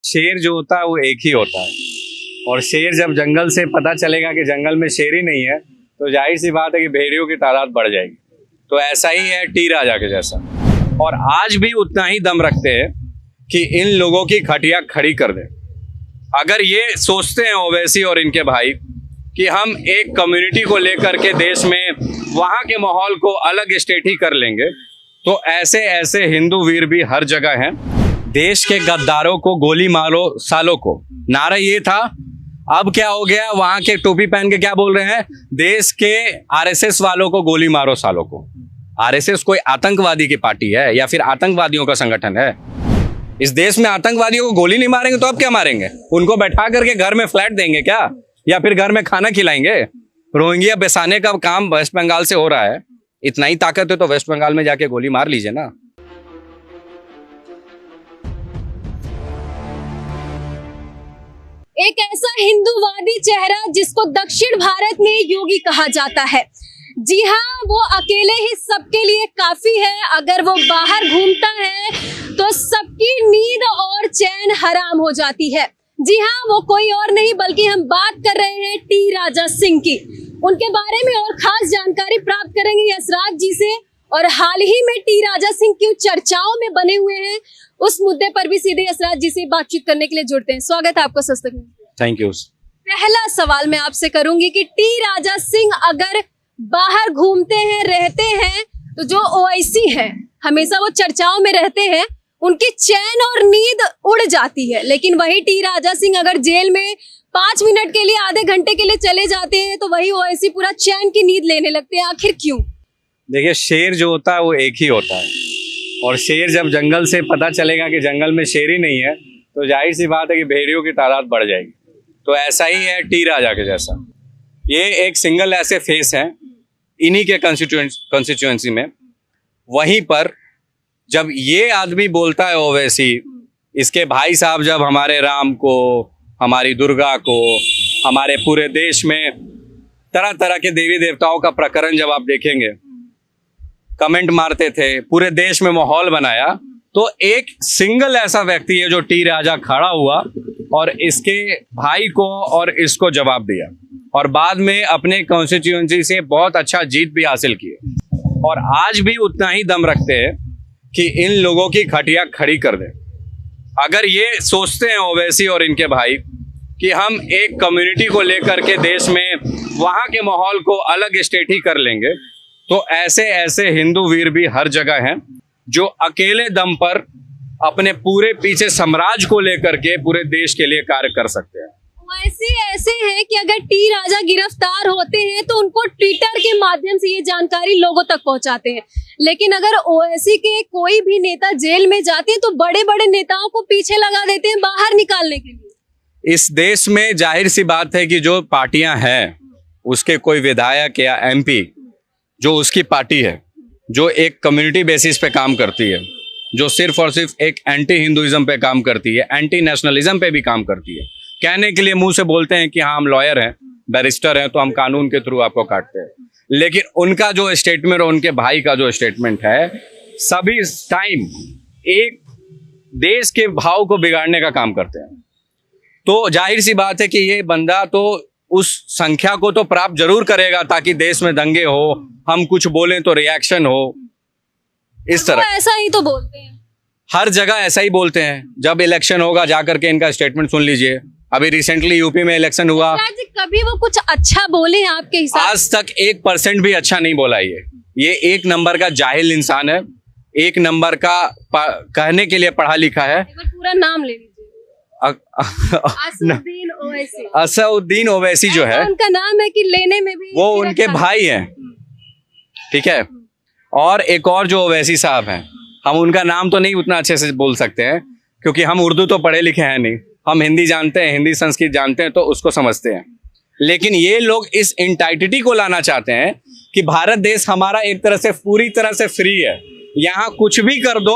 शेर जो होता है वो एक ही होता है, और शेर जब जंगल से पता चलेगा कि जंगल में शेर ही नहीं है तो जाहिर सी बात है कि भेड़ियों की तादाद बढ़ जाएगी। तो ऐसा ही है टी राजा के जैसा, और आज भी उतना ही दम रखते हैं कि इन लोगों की खटिया खड़ी कर दें। अगर ये सोचते हैं ओवैसी और इनके भाई कि हम एक कम्युनिटी को लेकर के देश में वहाँ के माहौल को अलग स्टेट ही कर लेंगे, तो ऐसे ऐसे हिंदू वीर भी हर जगह हैं। देश के गद्दारों को गोली मारो सालों को, नारा ये था। अब क्या हो गया, वहां के टोपी पहन के क्या बोल रहे हैं, देश के आरएसएस वालों को गोली मारो सालों को। आरएसएस कोई आतंकवादी की पार्टी है या फिर आतंकवादियों का संगठन है? इस देश में आतंकवादियों को गोली नहीं मारेंगे तो अब क्या मारेंगे? उनको बैठा करके घर में फ्लैट देंगे क्या, या फिर घर में खाना खिलाएंगे? रोहिंग्या बसाने का काम वेस्ट बंगाल से हो रहा है। इतना ही ताकत है तो वेस्ट बंगाल में जाके गोली मार लीजिए ना। एक ऐसा हिंदूवादी चेहरा जिसको दक्षिण भारत में योगी कहा जाता है। जी हाँ, वो अकेले ही सबके लिए काफी है। अगर वो बाहर घूमता है तो सबकी नींद और चैन हराम हो जाती है। जी हाँ, वो कोई और नहीं बल्कि हम बात कर रहे हैं टी राजा सिंह की। उनके बारे में और खास जानकारी प्राप्त करेंगे यशराज जी से, और हाल ही में टी राजा सिंह क्यों चर्चाओं में बने हुए हैं उस मुद्दे पर भी सीधे यशराज जी से बातचीत करने के लिए जुड़ते हैं। स्वागत है आपका सस्तक में। Thank you. पहला सवाल मैं आपसे करूंगी कि टी राजा सिंह अगर बाहर घूमते हैं, रहते हैं, तो जो ओवैसी है हमेशा वो चर्चाओं में रहते हैं, उनकी चैन और नींद उड़ जाती है। लेकिन वही टी राजा सिंह अगर जेल में 5 मिनट के लिए, आधे घंटे के लिए चले जाते हैं तो वही ओवैसी पूरा चैन की नींद लेने लगते हैं। आखिर क्यों? देखिए, शेर जो होता है वो एक ही होता है, और शेर जब जंगल से पता चलेगा कि जंगल में शेर ही नहीं है तो जाहिर सी बात है कि भेड़ियों की तादाद बढ़ जाएगी। तो ऐसा ही है टी राजा के जैसा। ये एक सिंगल ऐसे फेस हैं इन्हीं के कंस्टिट्यूएंसी में। वहीं पर जब ये आदमी बोलता है ओवैसी, इसके भाई साहब जब हमारे राम को, हमारी दुर्गा को, हमारे पूरे देश में तरह तरह के देवी देवताओं का प्रकरण जब आप देखेंगे, कमेंट मारते थे, पूरे देश में माहौल बनाया, तो एक सिंगल ऐसा व्यक्ति है जो टी राजा खड़ा हुआ और इसके भाई को और इसको जवाब दिया, और बाद में अपने कॉन्स्टिट्यूएंसी से बहुत अच्छा जीत भी हासिल किए। और आज भी उतना ही दम रखते हैं कि इन लोगों की खटिया खड़ी कर दें। अगर ये सोचते हैं ओवैसी और इनके भाई कि हम एक कम्युनिटी को लेकर के देश में वहाँ के माहौल को अलग स्टेट ही कर लेंगे, तो ऐसे ऐसे हिंदू वीर भी हर जगह हैं जो अकेले दम पर अपने पूरे पीछे साम्राज्य को लेकर के पूरे देश के लिए कार्य कर सकते हैं। ऐसे है कि अगर टी राजा गिरफ्तार होते हैं तो उनको ट्विटर के माध्यम से ये जानकारी लोगों तक पहुंचाते हैं, लेकिन अगर ओवैसी के कोई भी नेता जेल में जाते हैं तो बड़े बड़े नेताओं को पीछे लगा देते हैं बाहर निकालने के लिए। इस देश में जाहिर सी बात है कि जो पार्टियां हैं उसके कोई विधायक या एमपी जो उसकी पार्टी है, जो एक कम्युनिटी बेसिस पे काम करती है, जो सिर्फ और सिर्फ एक एंटी हिंदुइज्म पे काम करती है, एंटी नेशनलिज्म पे भी काम करती है। कहने के लिए मुंह से बोलते हैं कि हाँ हम लॉयर हैं, बैरिस्टर हैं, तो हम कानून के थ्रू आपको काटते हैं, लेकिन उनका जो स्टेटमेंट और उनके भाई का जो स्टेटमेंट है, सभी टाइम एक देश के भाव को बिगाड़ने का काम करते हैं। तो जाहिर सी बात है कि ये बंदा तो उस संख्या को तो प्राप्त जरूर करेगा ताकि देश में दंगे हो, हम कुछ बोलें तो रिएक्शन हो, इस तरह। ऐसा ही तो बोलते हैं, हर जगह ऐसा ही बोलते हैं। जब इलेक्शन होगा जाकर के इनका स्टेटमेंट सुन लीजिए। अभी रिसेंटली यूपी में इलेक्शन हुआ, कभी वो कुछ अच्छा बोले आपके हिसाब? आज तक 1% भी अच्छा नहीं बोला। ये एक नंबर का जाहिल इंसान है, एक नंबर का कहने के लिए पढ़ा लिखा है। पूरा नाम ले लीजिए। असदुद्दीन ओवैसी जो है, उनका नाम है कि लेने में भी वो उनके भाई हैं, ठीक है। और एक और जो ओवैसी साहब हैं, हम उनका नाम तो नहीं उतना अच्छे से बोल सकते हैं क्योंकि हम उर्दू तो पढ़े लिखे हैं नहीं, हम हिंदी जानते हैं, हिंदी संस्कृत जानते हैं, तो उसको समझते हैं। लेकिन ये लोग इस इंटाइटिटी को लाना चाहते हैं कि भारत देश हमारा एक तरह से पूरी तरह से फ्री है, यहाँ कुछ भी कर दो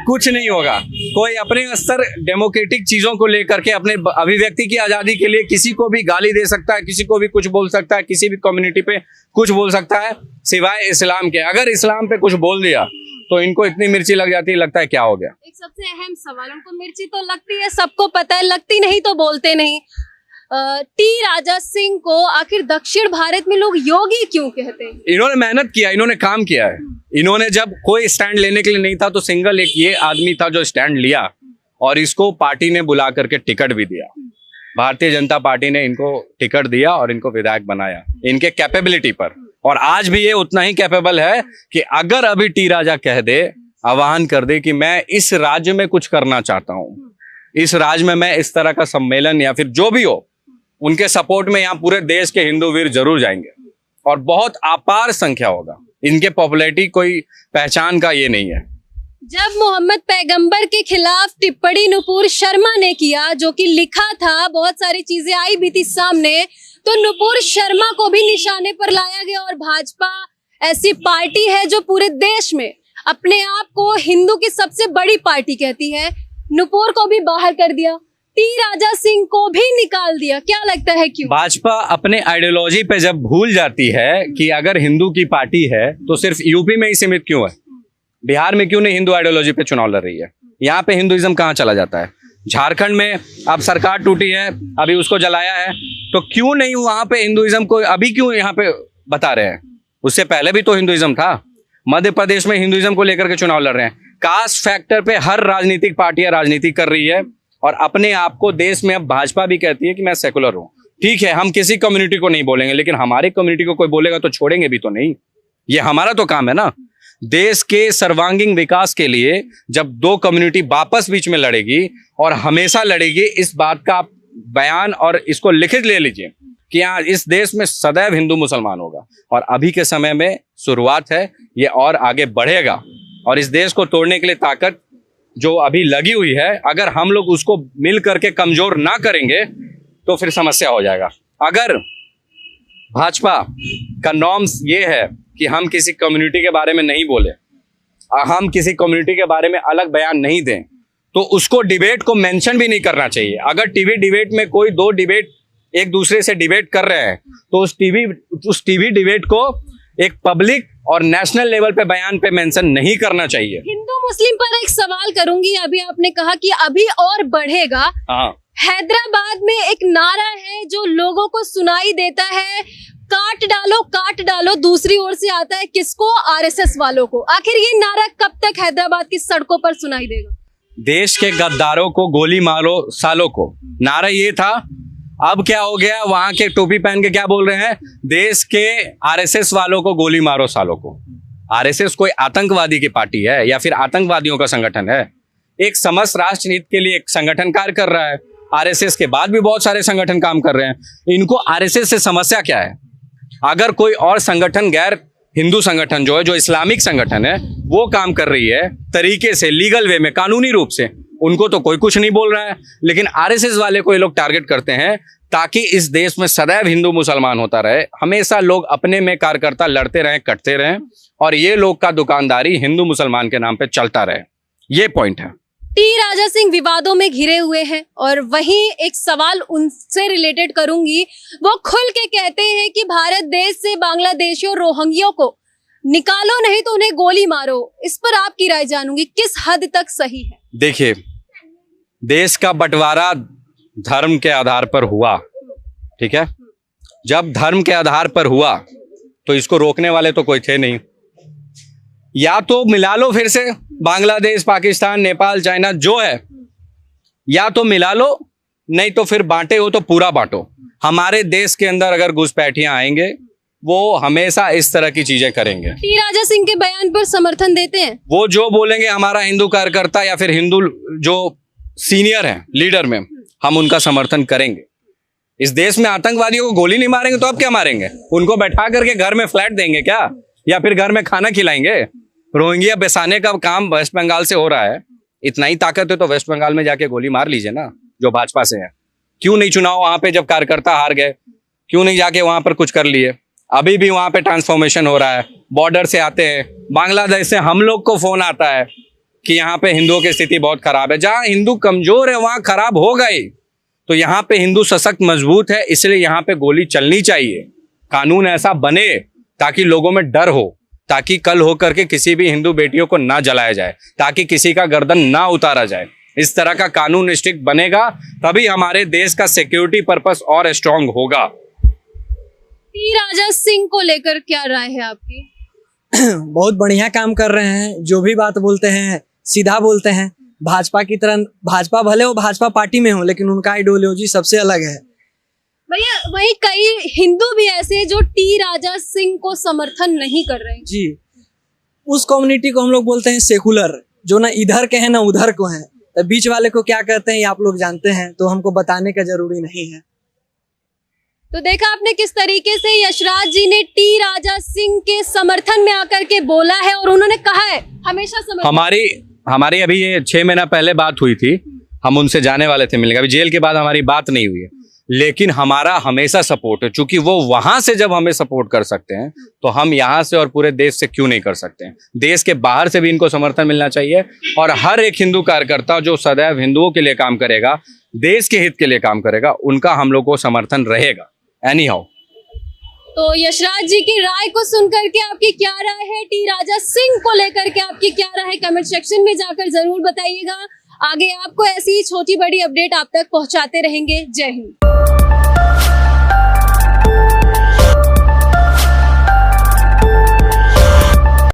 कुछ नहीं होगा। कोई अपने स्तर डेमोक्रेटिक चीजों को लेकर के अपने अभिव्यक्ति की आजादी के लिए किसी को भी गाली दे सकता है, किसी को भी कुछ बोल सकता है, किसी भी कम्युनिटी पे कुछ बोल सकता है, सिवाय इस्लाम के। अगर इस्लाम पे कुछ बोल दिया तो इनको इतनी मिर्ची लग जाती है, लगता है क्या हो गया। एक सबसे अहम सवाल, उनको मिर्ची तो लगती है, सबको पता है, लगती नहीं तो बोलते नहीं। टी राजा सिंह को आखिर दक्षिण भारत में लोग योगी क्यों कहते हैं? इन्होंने मेहनत किया, इन्होंने काम किया है। इन्होंने जब कोई स्टैंड लेने के लिए नहीं था तो सिंगल एक ये आदमी था जो स्टैंड लिया, और इसको पार्टी ने बुला करके टिकट भी दिया। भारतीय जनता पार्टी ने इनको टिकट दिया और इनको विधायक बनाया इनके कैपेबिलिटी पर। और आज भी ये उतना ही कैपेबल है कि अगर अभी टी राजा कह दे, आह्वान कर दे कि मैं इस राज्य में कुछ करना चाहता हूँ, इस राज्य में मैं इस तरह का सम्मेलन या फिर जो भी हो, उनके सपोर्ट में यहाँ पूरे देश के हिंदू वीर जरूर जाएंगे और बहुत अपार संख्या होगा। इनके पॉपुलैरिटी कोई पहचान का ये नहीं है। जब मोहम्मद पैगंबर के खिलाफ टिप्पणी नुपुर शर्मा ने किया, जो कि लिखा था, बहुत सारी चीजें आई भी थी सामने, तो नुपुर शर्मा को भी निशाने पर लाया गया। और भाजपा ऐसी पार्टी है जो पूरे देश में अपने आप को हिंदू की सबसे बड़ी पार्टी कहती है, नुपुर को भी बाहर कर दिया, टी राजा सिंह को भी निकाल दिया। क्या लगता है क्यों? भाजपा अपने आइडियोलॉजी पे जब भूल जाती है कि अगर हिंदू की पार्टी है तो सिर्फ यूपी में ही सीमित क्यों है, बिहार में क्यों नहीं हिंदू आइडियोलॉजी पे चुनाव लड़ रही है? यहाँ पे हिंदुइज्म कहाँ चला जाता है? झारखंड में अब सरकार टूटी है, अभी उसको जलाया है, तो क्यों नहीं वहां पे हिंदुइज्म को अभी क्यों यहाँ पे बता रहे हैं? उससे पहले भी तो हिंदुइज्म था। मध्य प्रदेश में हिंदुइज्म को लेकर के चुनाव लड़ रहे हैं। कास्ट फैक्टर पे हर राजनीतिक पार्टियां राजनीति कर रही है और अपने आप को देश में अब भाजपा भी कहती है कि मैं सेकुलर हूँ। ठीक है, हम किसी कम्युनिटी को नहीं बोलेंगे, लेकिन हमारे कम्युनिटी को कोई बोलेगा तो छोड़ेंगे भी तो नहीं। ये हमारा तो काम है ना। देश के सर्वांगीण विकास के लिए जब दो कम्युनिटी वापस बीच में लड़ेगी और हमेशा लड़ेगी, इस बात का आप बयान और इसको लिखित ले लीजिए कि यहाँ इस देश में सदैव हिंदू मुसलमान होगा। और अभी के समय में शुरुआत है, ये और आगे बढ़ेगा। और इस देश को तोड़ने के लिए ताकत जो अभी लगी हुई है, अगर हम लोग उसको मिल करके कमजोर ना करेंगे तो फिर समस्या हो जाएगा। अगर भाजपा का नॉर्म्स ये है कि हम किसी कम्युनिटी के बारे में नहीं बोले, हम किसी कम्युनिटी के बारे में अलग बयान नहीं दें, तो उसको डिबेट को मेंशन भी नहीं करना चाहिए। अगर टीवी डिबेट में कोई दो डिबेट एक दूसरे से डिबेट कर रहे हैं तो उस टीवी डिबेट को एक पब्लिक और नेशनल लेवल पे बयान पे मेंशन नहीं करना चाहिए। हिंदू मुस्लिम पर एक सवाल करूंगी। अभी आपने कहा कि अभी और बढ़ेगा। हाँ, हैदराबाद में एक नारा है जो लोगों को सुनाई देता है, काट डालो काट डालो। दूसरी ओर से आता है किसको? आरएसएस वालों को। आखिर ये नारा कब तक हैदराबाद की सड़कों पर सुनाई देगा? देश के गद्दारों को गोली मारो सालों को, नारा ये था। अब क्या हो गया? वहां के टोपी पहन के क्या बोल रहे हैं? देश के आरएसएस वालों को गोली मारो सालों को। आरएसएस कोई आतंकवादी की पार्टी है या फिर आतंकवादियों का संगठन है? एक समस्त राष्ट्र हित के लिए एक संगठन कार्य कर रहा है। आरएसएस के बाद भी बहुत सारे संगठन काम कर रहे हैं। इनको आरएसएस से समस्या क्या है? अगर कोई और संगठन, गैर हिंदू संगठन जो है, जो इस्लामिक संगठन है, वो काम कर रही है तरीके से, लीगल वे में, कानूनी रूप से, उनको तो कोई कुछ नहीं बोल रहा है। लेकिन आरएसएस वाले को ये लोग टारगेट करते हैं ताकि इस देश में सदैव हिंदू मुसलमान होता रहे। हमेशा लोग अपने में कार्यकर्ता लड़ते रहें, कटते रहें, और ये लोग का दुकानदारी हिंदू मुसलमान के नाम पे चलता रहे। ये पॉइंट है। टी राजा सिंह विवादों में घिरे हुए हैं और वहीं एक सवाल उनसे रिलेटेड करूंगी। वो खुल के कहते हैं कि भारत देश से बांग्लादेशियों और रोहिंग्यों को निकालो, नहीं तो उन्हें गोली मारो। इस पर आपकी राय जानूंगी, किस हद तक सही है? देखिए, देश का बंटवारा धर्म के आधार पर हुआ, ठीक है। जब धर्म के आधार पर हुआ तो इसको रोकने वाले तो कोई थे नहीं। या तो मिला लो फिर से बांग्लादेश, पाकिस्तान, नेपाल, चाइना जो है, या तो मिला लो, नहीं तो फिर बांटे हो तो पूरा बांटो। हमारे देश के अंदर अगर घुसपैठियां आएंगे, वो हमेशा इस तरह की चीजें करेंगे। टी राजा सिंह के बयान पर समर्थन देते हैं? वो जो बोलेंगे, हमारा हिंदू कार्यकर्ता या फिर हिंदू जो सीनियर है लीडर में, हम उनका समर्थन करेंगे। इस देश में आतंकवादियों को गोली नहीं मारेंगे तो अब क्या मारेंगे? उनको बैठा करके घर में फ्लैट देंगे क्या, या फिर घर में खाना खिलाएंगे? रोहिंग्या बसाने का काम वेस्ट बंगाल से हो रहा है। इतना ही ताकत है तो वेस्ट बंगाल में जाके गोली मार लीजिए ना, जो भाजपा से है। क्यों नहीं चुनाव वहां पे, जब कार्यकर्ता हार गए, क्यों नहीं जाके वहां पर कुछ कर लिए? अभी भी वहां पे ट्रांसफॉर्मेशन हो रहा है। बॉर्डर से आते हैं, बांग्लादेश से हम लोग को फोन आता है कि यहाँ पे हिंदुओं की स्थिति बहुत खराब है। जहाँ हिंदू कमजोर है वहां खराब होगा ही। तो यहाँ पे हिंदू सशक्त मजबूत है, इसलिए यहाँ पे गोली चलनी चाहिए। कानून ऐसा बने ताकि लोगों में डर हो ताकि कल होकर के किसी भी हिंदू बेटियों को ना जलाया जाए, ताकि किसी का गर्दन ना उतारा जाए। इस तरह का कानून स्ट्रिक्ट बनेगा तभी हमारे देश का सिक्योरिटी पर्पस और स्ट्रांग होगा। टी राजा सिंह को लेकर क्या राय है आपकी? बहुत बढ़िया काम कर रहे हैं, जो भी बात बोलते हैं सीधा बोलते हैं। भाजपा की तरह, भाजपा भले वो भाजपा पार्टी में हो लेकिन उनका आइडियोलॉजी सबसे अलग है। भैया वही कई हिंदू भी ऐसे हैं जो टी राजा सिंह को समर्थन नहीं कर रहे हैं। जी, उस कम्युनिटी को हम लोग बोलते हैं सेकुलर, जो ना इधर के हैं ना उधर को हैं। तो बीच वाले को क्या कहते हैं ये आप लोग जानते हैं, तो हमको बताने का जरूरी नहीं है। तो देखा आपने किस तरीके से यशराज जी ने टी राजा सिंह के समर्थन में आकर के बोला है, और उन्होंने कहा है हमेशा समर्थन। हमारी अभी ये 6 महीना पहले बात हुई थी, हम उनसे जाने वाले थे मिलने। अभी जेल के बाद हमारी बात नहीं हुई है, लेकिन हमारा हमेशा सपोर्ट है। चूंकि वो वहां से जब हमें सपोर्ट कर सकते हैं तो हम यहाँ से और पूरे देश से क्यों नहीं कर सकते हैं। देश के बाहर से भी इनको समर्थन मिलना चाहिए, और हर एक हिंदू कार्यकर्ता जो सदैव हिंदुओं के लिए काम करेगा, देश के हित के लिए काम करेगा, उनका हम लोग को समर्थन रहेगा एनी हाउ। तो यशराज जी की राय को सुनकर के आपकी क्या राय है, टी राजा सिंह को लेकर के आपकी क्या राय है, कमेंट सेक्शन में जाकर जरूर बताइएगा। आगे आपको ऐसी छोटी बड़ी अपडेट आप तक पहुंचाते रहेंगे। जय हिंद।